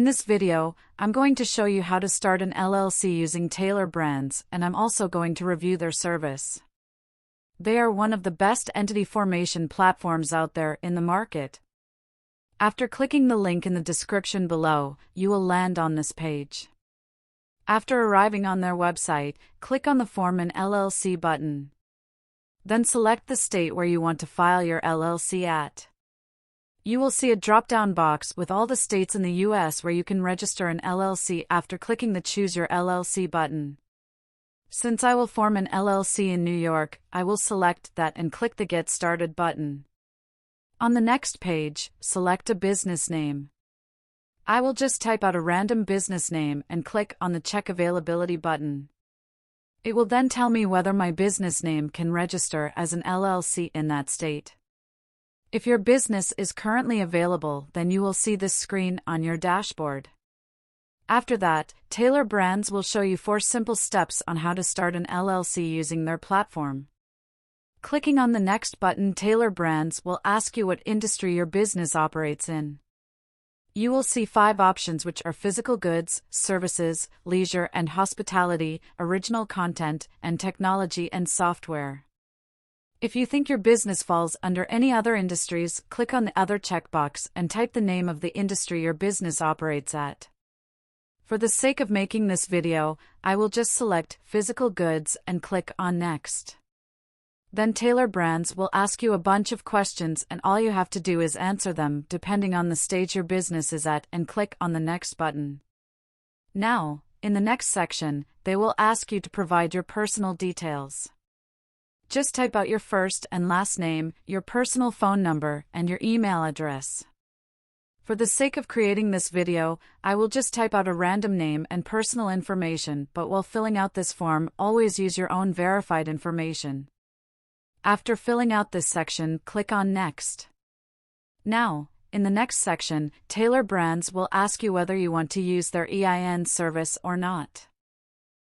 In this video, I'm going to show you how to start an LLC using Taylor Brands, and I'm also going to review their service. They are one of the best entity formation platforms out there in the market. After clicking the link in the description below, you will land on this page. After arriving on their website, click on the Form an LLC button. Then select the state where you want to file your LLC at. You will see a drop-down box with all the states in the US where you can register an LLC after clicking the Choose Your LLC button. Since I will form an LLC in New York, I will select that and click the Get Started button. On the next page, select a business name. I will just type out a random business name and click on the Check Availability button. It will then tell me whether my business name can register as an LLC in that state. If your business is currently available, then you will see this screen on your dashboard. After that, Taylor Brands will show you 4 simple steps on how to start an LLC using their platform. Clicking on the next button, Taylor Brands will ask you what industry your business operates in. You will see 5 options, which are physical goods, services, leisure and hospitality, original content, and technology and software. If you think your business falls under any other industries, click on the Other checkbox and type the name of the industry your business operates at. For the sake of making this video, I will just select physical goods and click on Next. Then Taylor Brands will ask you a bunch of questions, and all you have to do is answer them depending on the stage your business is at and click on the Next button. Now, in the next section, they will ask you to provide your personal details. Just type out your first and last name, your personal phone number, and your email address. For the sake of creating this video, I will just type out a random name and personal information, but while filling out this form, always use your own verified information. After filling out this section, click on Next. Now, in the next section, Taylor Brands will ask you whether you want to use their EIN service or not.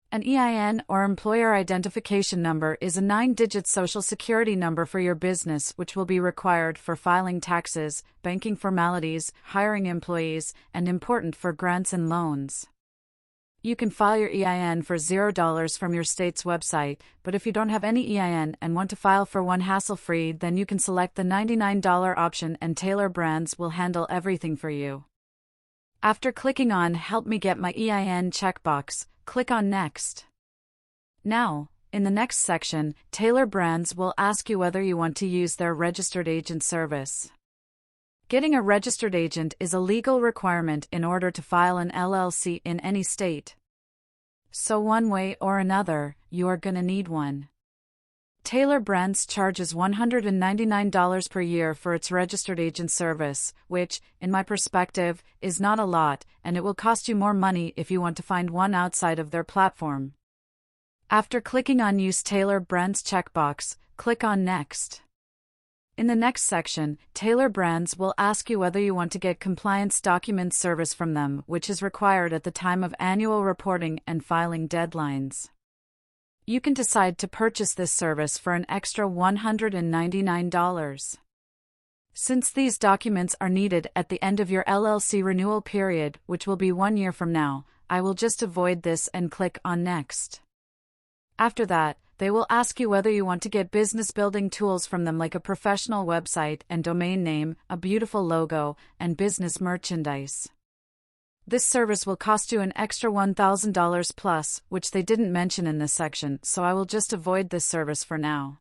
An EIN, or Employer Identification Number, is a 9-digit social security number for your business, which will be required for filing taxes, banking formalities, hiring employees, and important for grants and loans. You can file your EIN for $0 from your state's website, but if you don't have any EIN and want to file for one hassle-free, then you can select the $99 option and Taylor Brands will handle everything for you. After clicking on Help Me Get My EIN checkbox, click on Next. Now, in the next section, Taylor Brands will ask you whether you want to use their registered agent service. Getting a registered agent is a legal requirement in order to file an LLC in any state. So one way or another, you are gonna need one. Taylor Brands charges $199 per year for its registered agent service, which, in my perspective, is not a lot, and it will cost you more money if you want to find one outside of their platform. After clicking on Use Taylor Brands checkbox, click on Next. In the next section, Taylor Brands will ask you whether you want to get compliance document service from them, which is required at the time of annual reporting and filing deadlines. You can decide to purchase this service for an extra $199. Since these documents are needed at the end of your LLC renewal period, which will be 1 year from now, I will just avoid this and click on Next. After that, they will ask you whether you want to get business building tools from them, like a professional website and domain name, a beautiful logo, and business merchandise. This service will cost you an extra $1,000 plus, which they didn't mention in this section, so I will just avoid this service for now.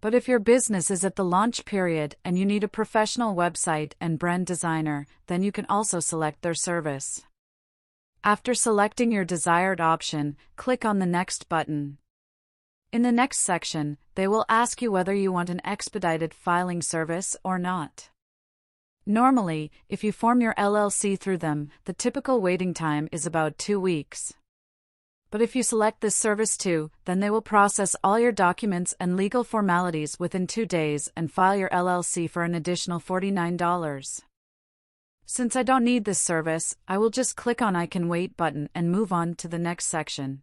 But if your business is at the launch period and you need a professional website and brand designer, then you can also select their service. After selecting your desired option, click on the Next button. In the next section, they will ask you whether you want an expedited filing service or not. Normally, if you form your LLC through them, the typical waiting time is about 2 weeks. But if you select this service too, then they will process all your documents and legal formalities within 2 days and file your LLC for an additional $49. Since I don't need this service, I will just click on I Can Wait button and move on to the next section.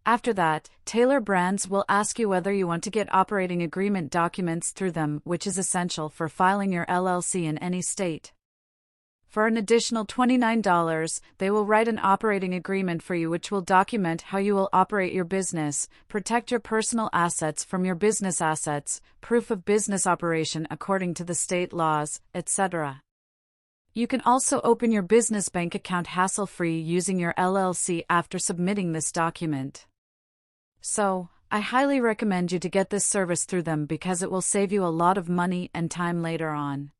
After that, Taylor Brands will ask you whether you want to get operating agreement documents through them, which is essential for filing your LLC in any state. For an additional $29, they will write an operating agreement for you which will document how you will operate your business, protect your personal assets from your business assets, proof of business operation according to the state laws, etc. You can also open your business bank account hassle-free using your LLC after submitting this document. So, I highly recommend you to get this service through them because it will save you a lot of money and time later on.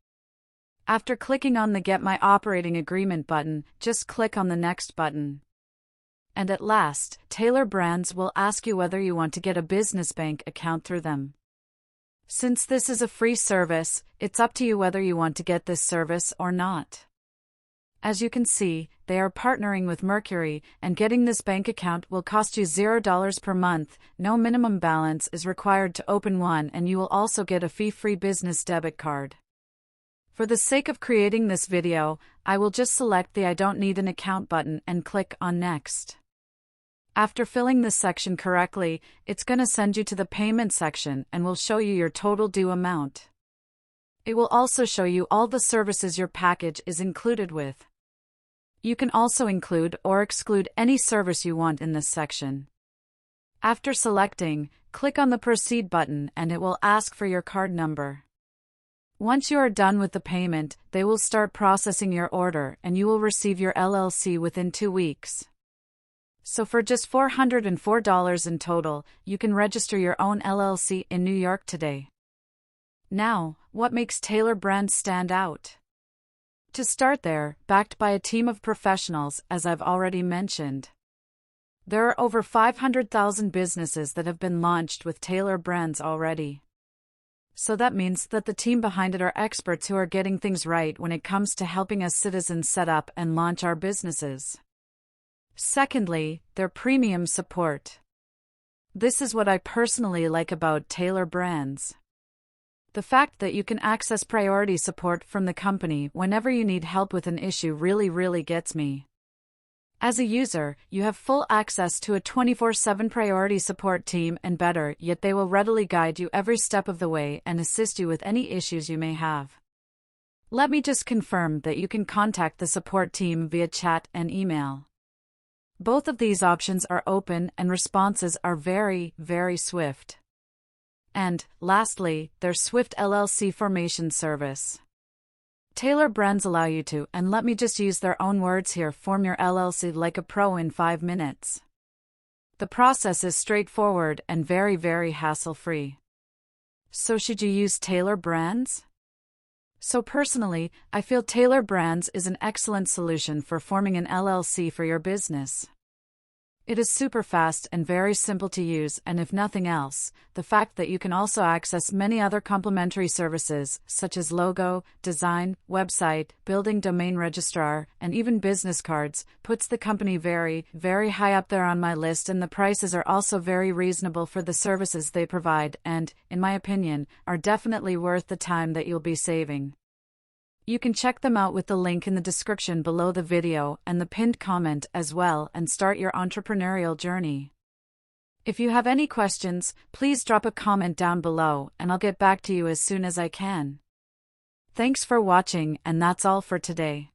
After clicking on the Get My Operating Agreement button, just click on the Next button. And at last, Taylor Brands will ask you whether you want to get a business bank account through them. Since this is a free service, it's up to you whether you want to get this service or not. As you can see, they are partnering with Mercury, and getting this bank account will cost you $0 per month, no minimum balance is required to open one, and you will also get a fee-free business debit card. For the sake of creating this video, I will just select the I don't need an account button and click on Next. After filling this section correctly, it's going to send you to the payment section and will show you your total due amount. It will also show you all the services your package is included with. You can also include or exclude any service you want in this section. After selecting, click on the Proceed button and it will ask for your card number. Once you are done with the payment, they will start processing your order and you will receive your LLC within 2 weeks. So for just $404 in total, you can register your own LLC in New York today. Now, what makes Taylor Brands stand out? To start, they're backed by a team of professionals, as I've already mentioned. There are over 500,000 businesses that have been launched with Taylor Brands already. So that means that the team behind it are experts who are getting things right when it comes to helping us citizens set up and launch our businesses. Secondly, their premium support. This is what I personally like about Taylor Brands. The fact that you can access priority support from the company whenever you need help with an issue really gets me. As a user, you have full access to a 24/7 priority support team, and better yet, they will readily guide you every step of the way and assist you with any issues you may have. Let me just confirm that you can contact the support team via chat and email. Both of these options are open and responses are very swift. And, lastly, their swift LLC formation service. Taylor Brands allow you to, and let me just use their own words here, form your LLC like a pro in 5 minutes. The process is straightforward and very hassle-free. So should you use Taylor Brands? So personally, I feel Taylor Brands is an excellent solution for forming an LLC for your business. It is super fast and very simple to use, and if nothing else, the fact that you can also access many other complementary services, such as logo, design, website, building domain registrar, and even business cards, puts the company very high up there on my list, and the prices are also very reasonable for the services they provide and, in my opinion, are definitely worth the time that you'll be saving. You can check them out with the link in the description below the video and the pinned comment as well, and start your entrepreneurial journey. If you have any questions, please drop a comment down below and I'll get back to you as soon as I can. Thanks for watching, and that's all for today.